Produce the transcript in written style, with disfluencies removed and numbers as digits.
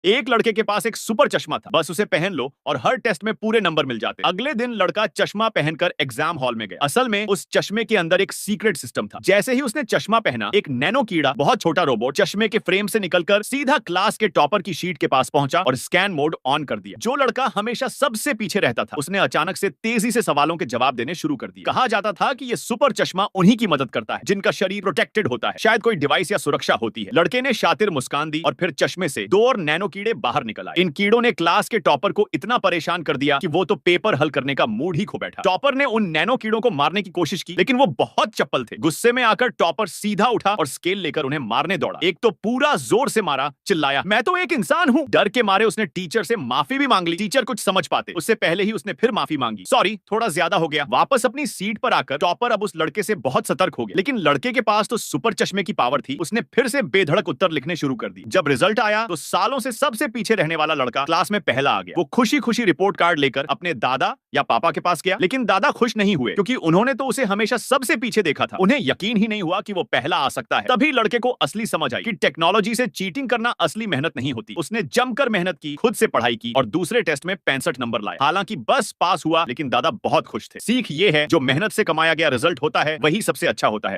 एक लड़के के पास एक सुपर चश्मा था, बस उसे पहन लो और हर टेस्ट में पूरे नंबर मिल जाते। अगले दिन लड़का चश्मा पहनकर एग्जाम हॉल में गया। असल में उस चश्मे के अंदर एक सीक्रेट सिस्टम था। जैसे ही उसने चश्मा पहना, एक नैनो कीड़ा, बहुत छोटा रोबोट, चश्मे के फ्रेम से निकलकर सीधा क्लास के टॉपर की शीट के पास पहुंचा और स्कैन मोड ऑन कर दिया। जो लड़का हमेशा सबसे पीछे रहता था, उसने अचानक से तेजी से सवालों के जवाब देने शुरू कर दिए। कहा जाता था कि ये सुपर चश्मा उन्हीं की मदद करता है जिनका शरीर प्रोटेक्टेड होता है, शायद कोई डिवाइस या सुरक्षा होती है। लड़के ने शातिर मुस्कान दी और फिर चश्मे से 2 और नैनो कीड़े बाहर निकल आए। इन कीड़ों ने क्लास के टॉपर को इतना परेशान कर दिया कि वो तो पेपर हल करने का मूड ही खो बैठा। टॉपर ने उन नैनो कीड़ों को मारने की कोशिश की, लेकिन वो बहुत चप्पल थे। गुस्से में आकर टॉपर सीधा उठा और स्केल लेकर उन्हें मारने दौड़ा। एक तो पूरा जोर से मारा, चिल्लाया, मैं तो एक इंसान हूं। डर के मारे उसने टीचर से माफी भी मांग ली। टीचर कुछ समझ पाते उससे पहले ही उसने फिर माफी मांगी, सॉरी थोड़ा ज्यादा हो गया। वापस अपनी सीट पर आकर टॉपर अब उस लड़के से बहुत सतर्क हो गया, लेकिन लड़के के पास तो सुपर चश्मे की पावर थी। उसने फिर से बेधड़क उत्तर लिखने शुरू कर दी। जब रिजल्ट आया तो सालों से सबसे पीछे रहने वाला लड़का क्लास में पहला आ गया। वो खुशी खुशी रिपोर्ट कार्ड लेकर अपने दादा या पापा के पास गया, लेकिन दादा खुश नहीं हुए क्योंकि उन्होंने तो उसे हमेशा सबसे पीछे देखा था। उन्हें यकीन ही नहीं हुआ कि वो पहला आ सकता है। तभी लड़के को असली समझ आई कि टेक्नोलॉजी से चीटिंग करना असली मेहनत नहीं होती। उसने जमकर मेहनत की, खुद से पढ़ाई की और दूसरे टेस्ट में 65 नंबर लाए। हालांकि बस पास हुआ, लेकिन दादा बहुत खुश थे। सीख ये है, जो मेहनत से कमाया गया रिजल्ट होता है वही सबसे अच्छा होता है।